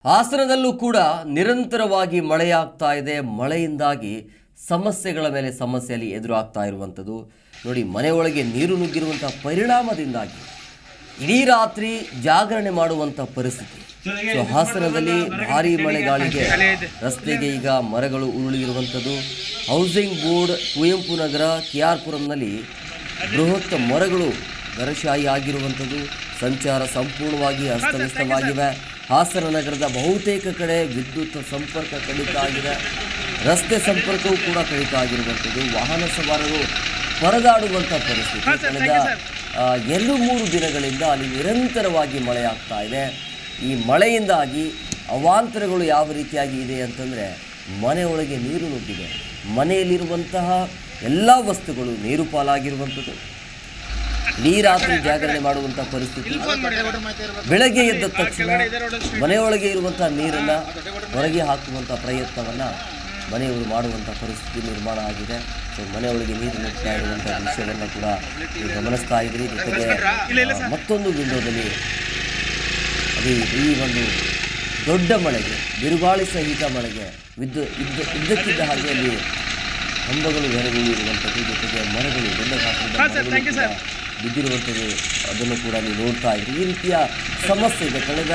ಹಾಸನದಲ್ಲೂ ಕೂಡ ನಿರಂತರವಾಗಿ ಮಳೆಯಾಗ್ತಾ ಇದೆ. ಮಳೆಯಿಂದಾಗಿ ಸಮಸ್ಯೆಗಳ ಮೇಲೆ ಸಮಸ್ಯೆಯಲ್ಲಿ ಎದುರಾಗ್ತಾ ಇರುವಂಥದ್ದು ನೋಡಿ. ಮನೆಯೊಳಗೆ ನೀರು ನುಗ್ಗಿರುವಂಥ ಪರಿಣಾಮದಿಂದಾಗಿ ಇಡೀ ರಾತ್ರಿ ಜಾಗರಣೆ ಮಾಡುವಂಥ ಪರಿಸ್ಥಿತಿ. ಸೊ ಹಾಸನದಲ್ಲಿ ಭಾರೀ ಮಳೆಗಾಳಿಗೆ ರಸ್ತೆಗೆ ಈಗ ಮರಗಳು ಉರುಳಿರುವಂಥದ್ದು. Housing board, Kuvempu Nagar, KR ಪುರಂನಲ್ಲಿ ಬೃಹತ್ ಮರಗಳು ಗರಶಾಯಿ ಆಗಿರುವಂಥದ್ದು. ಸಂಚಾರ ಸಂಪೂರ್ಣವಾಗಿ ಅಸ್ತವ್ಯಸ್ತವಾಗಿವೆ. ಹಾಸನ ನಗರದ ಬಹುತೇಕ ಕಡೆ ವಿದ್ಯುತ್ ಸಂಪರ್ಕ ಕಡಿತ ಆಗಿದೆ. ರಸ್ತೆ ಸಂಪರ್ಕವೂ ಕೂಡ ಕಡಿತ ಆಗಿರುವಂಥದ್ದು. ವಾಹನ ಸವಾರರು ಪರದಾಡುವಂಥ ಪರಿಸ್ಥಿತಿ. ಕಳೆದ 2-3 ದಿನಗಳಿಂದ ಅಲ್ಲಿ ನಿರಂತರವಾಗಿ ಮಳೆಯಾಗ್ತಾ ಇದೆ. ಈ ಮಳೆಯಿಂದಾಗಿ ಅವಾಂತರಗಳು ಯಾವ ರೀತಿಯಾಗಿ ಇದೆ ಅಂತಂದರೆ, ಮನೆಯೊಳಗೆ ನೀರು ನುಗ್ಗಿದೆ. ಮನೆಯಲ್ಲಿರುವಂತಹ ಎಲ್ಲ ವಸ್ತುಗಳು ನೀರು ಪಾಲಾಗಿರುವಂಥದ್ದು. ಇಡೀ ರಾತ್ರಿ ಜಾಗರಣೆ ಮಾಡುವಂಥ ಪರಿಸ್ಥಿತಿ. ಬೆಳಗ್ಗೆ ಎದ್ದ ತಕ್ಷಣ ಮನೆಯೊಳಗೆ ಇರುವಂಥ ನೀರನ್ನು ಹೊರಗೆ ಹಾಕುವಂಥ ಪ್ರಯತ್ನವನ್ನು ಮನೆಯವರು ಮಾಡುವಂಥ ಪರಿಸ್ಥಿತಿ ನಿರ್ಮಾಣ ಆಗಿದೆ. ಸೊ ಮನೆಯೊಳಗೆ ನೀರು ನುಗ್ತಾ ಇರುವಂಥ ವಿಷಯವನ್ನು ಕೂಡ ಗಮನಿಸ್ತಾ ಇದ್ರಿ. ಜೊತೆಗೆ ಮತ್ತೊಂದು ವಿಂಡೋದಲ್ಲಿ ಅದು ಈ ಒಂದು ದೊಡ್ಡ ಮಳೆಗೆ, ಬಿರುಗಾಳಿ ಸಹಿತ ಮಳೆಗೆ ಇದ್ದಕ್ಕಿದ್ದ ಹಾಗೆ ಅಲ್ಲಿ ಕಂಬಗಳು ನೆರಗುಳಿರುವಂಥದ್ದು, ಜೊತೆಗೆ ಮರಗಳು ದೊಡ್ಡ ಗಾತ್ರದ ಬಿದ್ದಿರುವಂಥದ್ದು ಅದನ್ನು ಕೂಡ ನೀವು ನೋಡ್ತಾ ಇದ್ರಿ. ಈ ರೀತಿಯ ಸಮಸ್ಯೆ ಇದೆ. ಕಳೆದ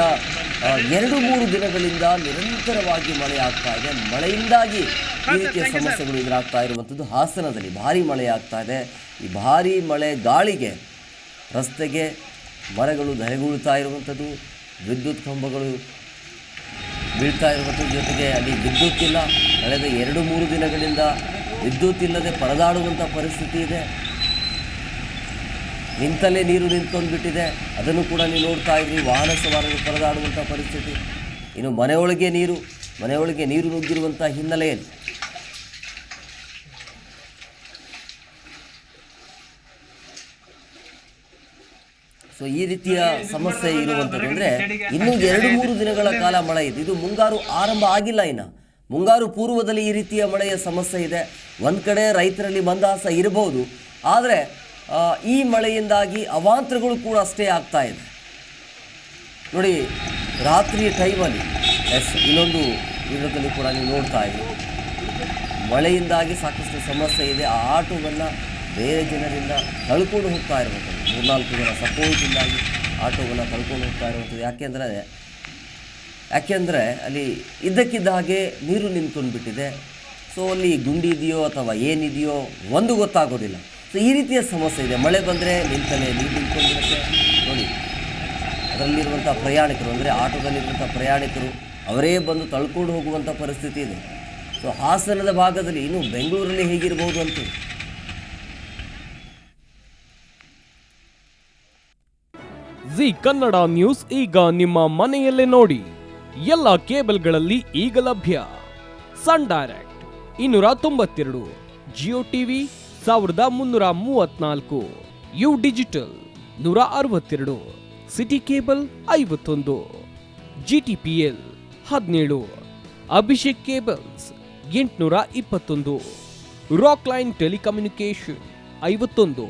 2-3 ದಿನಗಳಿಂದ ನಿರಂತರವಾಗಿ ಮಳೆ ಆಗ್ತಾ ಇದೆ. ಮಳೆಯಿಂದಾಗಿ ಈ ರೀತಿಯ ಸಮಸ್ಯೆಗಳು ಎದುರಾಗ್ತಾ ಇರುವಂಥದ್ದು. ಹಾಸನದಲ್ಲಿ ಭಾರೀ ಮಳೆ ಆಗ್ತಾ ಇದೆ. ಈ ಭಾರೀ ಮಳೆ ಗಾಳಿಗೆ ರಸ್ತೆಗೆ ಮರಗಳು ಧರೆಗುಳ್ತಾ ಇರುವಂಥದ್ದು, ವಿದ್ಯುತ್ ಕಂಬಗಳು ಬೀಳ್ತಾ ಇರುವಂಥದ್ದು, ಜೊತೆಗೆ ಅಲ್ಲಿ ವಿದ್ಯುತ್ ಇಲ್ಲ. ಕಳೆದ 2-3 ದಿನಗಳಿಂದ ವಿದ್ಯುತ್ ಇಲ್ಲದೆ ಪರದಾಡುವಂಥ ಪರಿಸ್ಥಿತಿ ಇದೆ. ನಿಂತಲ್ಲೇ ನೀರು ನಿಂತ್ಕೊಂಡ್ಬಿಟ್ಟಿದೆ. ಅದನ್ನು ಕೂಡ ನೀವು ನೋಡ್ತಾ ಇದ್ರಿ. ವಾಹನ ಸವಾರರು ಪರದಾಡುವಂಥ ಪರಿಸ್ಥಿತಿ. ಇನ್ನು ಮನೆಯೊಳಗೆ ನೀರು ನುಗ್ಗಿರುವಂಥ ಹಿನ್ನೆಲೆಯಲ್ಲಿ ಸೊ ಈ ರೀತಿಯ ಸಮಸ್ಯೆ ಇರುವಂಥದ್ದು. ಅಂದರೆ ಇನ್ನೂ 2-3 ದಿನಗಳ ಕಾಲ ಮಳೆ ಇದೆ. ಇದು ಮುಂಗಾರು ಆರಂಭ ಆಗಿಲ್ಲ. ಇನ್ನು ಮುಂಗಾರು ಪೂರ್ವದಲ್ಲಿ ಈ ರೀತಿಯ ಮಳೆಯ ಸಮಸ್ಯೆ ಇದೆ. ಒಂದು ಕಡೆ ರೈತರಲ್ಲಿ ಮಂದಹಾಸ ಇರಬಹುದು, ಆದರೆ ಈ ಮಳೆಯಿಂದಾಗಿ ಅವಾಂತರಗಳು ಕೂಡ ಅಷ್ಟೇ ಆಗ್ತಾ ಇದೆ ನೋಡಿ. ರಾತ್ರಿ ಟೈಮಲ್ಲಿ ಇನ್ನೊಂದು ವಿಡಿಯೋದಲ್ಲಿ ಕೂಡ ನೀವು ನೋಡ್ತಾ ಇದ್ದೀವಿ. ಮಳೆಯಿಂದಾಗಿ ಸಾಕಷ್ಟು ಸಮಸ್ಯೆ ಇದೆ. ಆ ಆಟೋವನ್ನು ಬೇರೆ ಜನರಿಂದ ತಳ್ಕೊಂಡು ಹೋಗ್ತಾ ಇರುವಂಥದ್ದು. 3-4 ಜನ ಸಪೋರ್ಟಿಂದಾಗಿ ಆಟೋವನ್ನು ತಳ್ಕೊಂಡು ಹೋಗ್ತಾ ಇರುವಂಥದ್ದು. ಯಾಕೆಂದರೆ ಅಲ್ಲಿ ಇದ್ದಕ್ಕಿದ್ದ ಹಾಗೆ ನೀರು ನಿಂತ್ಕೊಂಡ್ಬಿಟ್ಟಿದೆ. ಸೊ ಅಲ್ಲಿ ಗುಂಡಿ ಇದೆಯೋ ಅಥವಾ ಏನಿದೆಯೋ ಒಂದು ಗೊತ್ತಾಗೋದಿಲ್ಲ. ಸೊ ಈ ರೀತಿಯ ಸಮಸ್ಯೆ ಇದೆ. ಮಳೆ ಬಂದರೆ ನಿಂತಲೇ ನೀರು ನಿಂತ್ಕೊಂಡಿರುತ್ತೆ ನೋಡಿ. ಅದರಲ್ಲಿರುವಂಥ ಪ್ರಯಾಣಿಕರು, ಅಂದರೆ ಆಟೋದಲ್ಲಿರುವಂಥ ಪ್ರಯಾಣಿಕರು ಅವರೇ ಬಂದು ತಳ್ಕೊಂಡು ಹೋಗುವಂಥ ಪರಿಸ್ಥಿತಿ ಇದೆ. ಸೊ ಹಾಸನದ ಭಾಗದಲ್ಲಿ, ಇನ್ನು ಬೆಂಗಳೂರಲ್ಲಿ ಹೇಗಿರ್ಬೋದು ಅಂತ. ಜಿ ಕನ್ನಡ ನ್ಯೂಸ್ ಈಗ ನಿಮ್ಮ ಮನೆಯಲ್ಲೇ ನೋಡಿ. ಎಲ್ಲ ಕೇಬಲ್ಗಳಲ್ಲಿ ಈಗ ಲಭ್ಯ. Sun Direct 292, Jio TV 1334, U Digital 162, City Cable 51, GTPL 17, Abhishek cables 821, Rock Line telecommunication 51,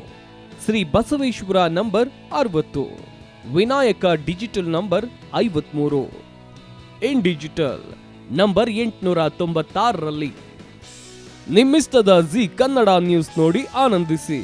Shri Basaveshwara number 60, Vinayaka digital number 53, In Digital number 896ರಲ್ಲಿ. ನಿಮ್ಮಿಸ್ತದ ಜಿ ಕನ್ನಡ ನ್ಯೂಸ್ ನೋಡಿ ಆನಂದಿಸಿ.